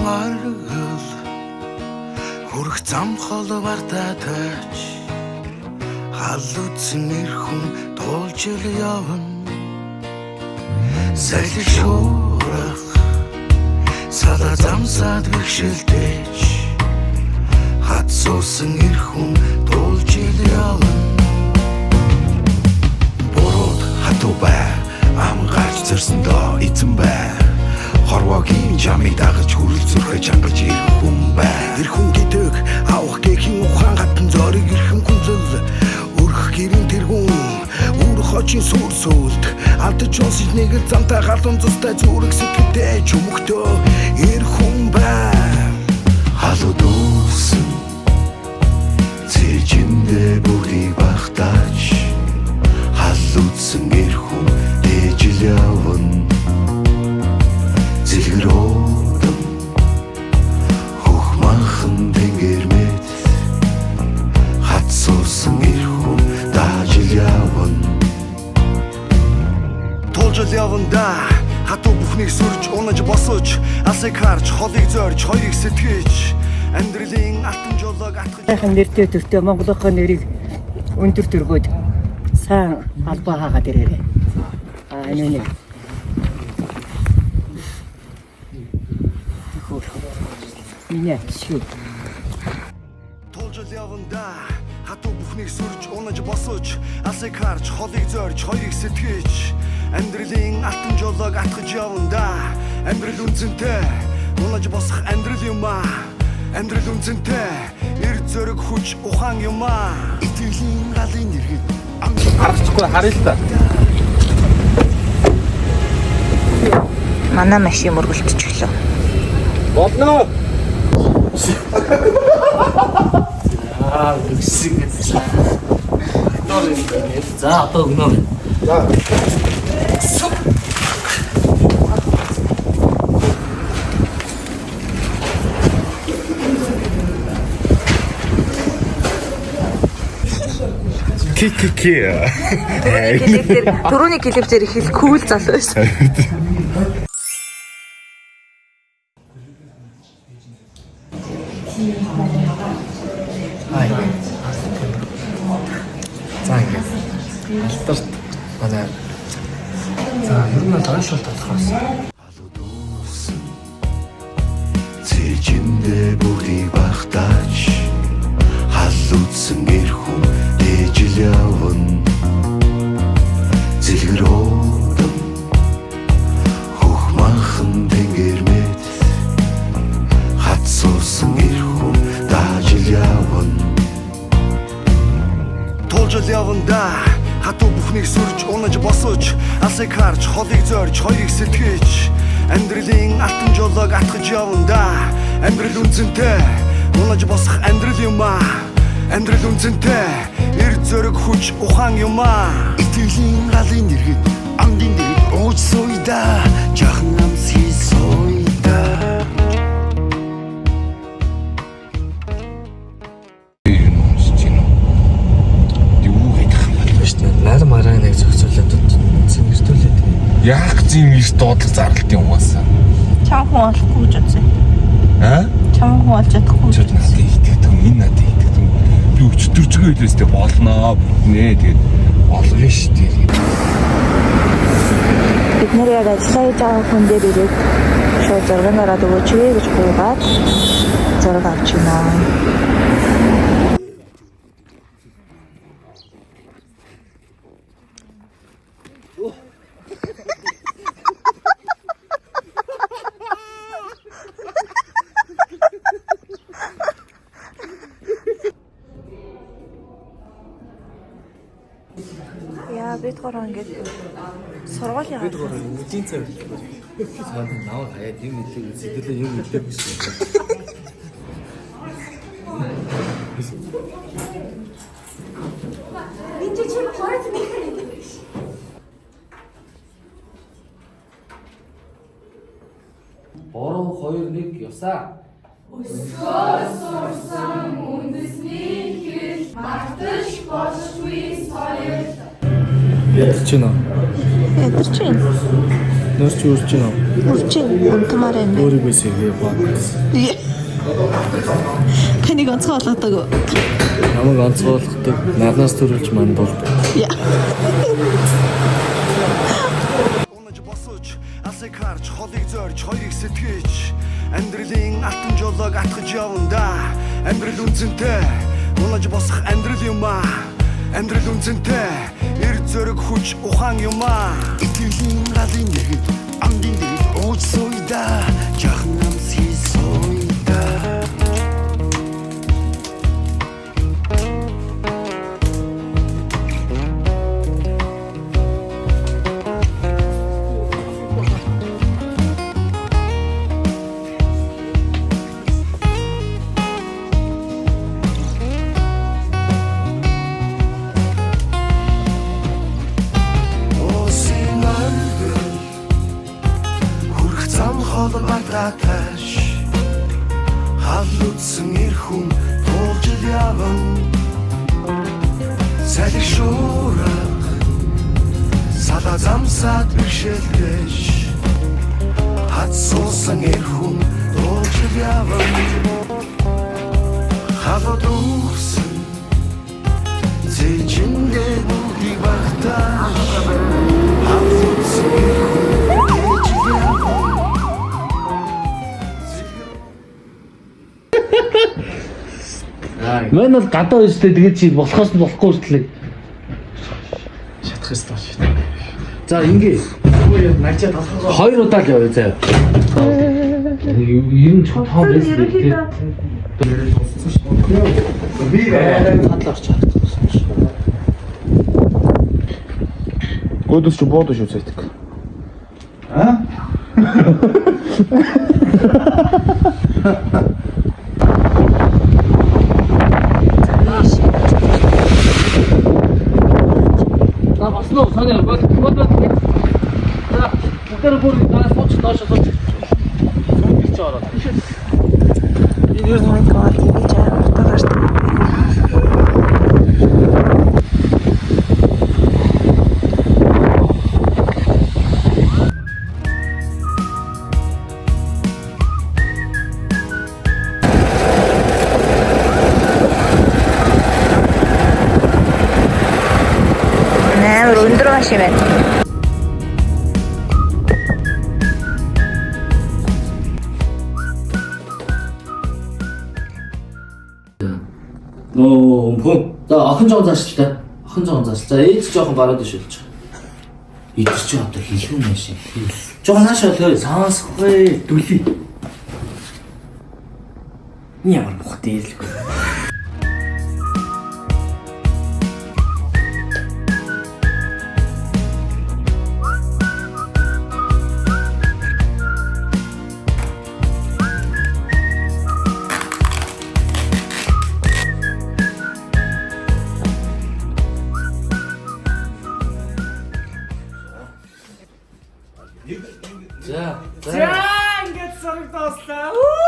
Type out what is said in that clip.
аргал хөрөх зам хол бартаач халуцсан ирхэн туулж ил явна салхи шуурах сала замсаад бэрхшээлтэйч хат суусан ирхэн туулж ил явна бород хатуу бай ам гарч зөрсөн доо эзэн бай хорвогийн жамыг дагаж хүрэл зүрхэ чангаж ирхэн бай ирхэн гэдэг авах гэхийн ухаан гатан зориг ирхэн хүнлэл өрх гэрийн тэргүүн үүрх хочин сүр сүлт алдаж унсаж нэг замтай галуун цустай зүрх сэтгэлтэй чөмөгтөө ирхэн бай халуу дүүсэн цэжиндээ бүгдийг багтааж халуутсан ирхэн дэжил явна зэлгэрөөдөн хөхманхан тэнгэр мэт хат суусан ирхэн даажил явна тулжил явна хатуу бүхнийг сүрж унаж босож алсыг харж холыг зорж хоёрыг сэтгэж амьдралын алтан жолоог атгаж сайхан нэртэй төвтэй Монголынхоо нэрийг өндөр төргөөд сайн албаа хаагаад ирээрэй. Энэ Миний шүү. Тулжил явна хатуу бүхнийг сүрж унаж босож алсыг харж холыг зорж хоёрыг сэтгэж амьдралын алтан жолоог атгаж явна амьдрал үнцэнтэй унаж босох амьдрал юм амьдрал үнцэнтэй эр зөрөг хүч ухаан юм итгэлийн галын нэргэд харахгүй харъя л та. Манай машин мөргөлтчихлөө. Болно. Үсэг. За одоо өгнө. За. Төрөний клипээр их кул залуу байсан. За ингээд. Алтарт манай. За ер нь доош шууд тодорхойлсон. цэжиндээ бүгдийг багтааж халуутсан ирхэн дэжил явна зэлгэрөөдөн хөхманхан тэнгэр мэт хат суусан ирхэн даажил явна тулжил явна хатуу бүхнийг сүрж унаж босож алсыг харж холыг зорж хоёрыг сэтгэж амьдралын алтан жолоог атгаж явна амьдрал үнцэнтэй унаж босох амьдрал юм амьдрал үнцэнтэй эр зөрөг хүч ухаан юм итгэлийн галын нэргэд амдын дэргэд ууж сууйда жахан амсхий сууйда Нар мараа нэг зохицуулаад зэмэртүүлээд. Яах зэмэрт дуудлага зарлалт юм угаасаа. Чам хүн олохгүй гэж үзье. Аа? Чам хүн олж чадахгүй. Чод надад итгэдэг юм, энэ надад итгэдэг юм. Би өчтөржгөө хэлээстэй болноо. Нэ тэгээд олгоно шүү дээ. Бид нэр яг ажиллаа хийж байгаа хүн дээр ирээд шууд зурганаараа өгөөч гэж гуйгаад зураг авч байна. Яа бид гурав ингэж сургуулийн Бид гурав эдийн засаг цаанд наваа хаяад юм хэлээ сэтгэлээ юм хэлээ гэсэн. Энд чи хойд мэхэр. Бороо 2-1 ёсаа. Өсгөө сурсан үндэсний хэл мартаж болшгүй соёл. Ядч чинь. Ядч чинь. Нэрч үрж байна. Үрчээ унтмаар байна. Өөрийгөө сэгээ баг. Таныг онцгой болгодог. Намайг онцгойлгодог. Наднаас төрүүлж мандуулдаг. Унаж босож асыг харж холыг зорж хоёрыг сэтгэж амьдралын алтан жолоог атгаж явна. Амьдрал үнцэнтэй унаж босох амьдрал юм аа. Амьдрал үнцэнтэй эр зөрөг хүч ухаан юм аа. Итгэлийн галын нэгд амдын дэрэг ууж сууйда. Жахан амсхий сууйда. Бататаш халуцсан эр хүн туулж яван салхи шуурах сала замсаад бишэлдэж хат суусан эр хүн туулж яван халууд үхсэн зэжиндээ бүгдийг багтааш халуцсан эр хүн туулж яван. Мэн бол гадаа өстэй тэгээд чи болохоос нь болохгүй үстлээ. Шатах ёстой шүү дээ. За ингээ. Начаа талхаа. 2 удаа л явъя заа. Ер нь том байсан дээ. Би татлаач чарчихсан шүү. Гойдос ч бодож үзээдэг. Басно санаа бол за өдөр бүр сууч доош сууч гэж ороод Oh my god, ингэж авартаа гарсан. өндөр маш юм байна. Пөн. За охин жоохон зааш та. Охин жоохон зааш. За ээж жоохон гараад ишүүлж. Идэж чи одоо хийх юм шиг. Жоохон нааш олоо саасгүй дүлий. Ямар мохтой хэлгүй. За ингээд зураг тоослоо.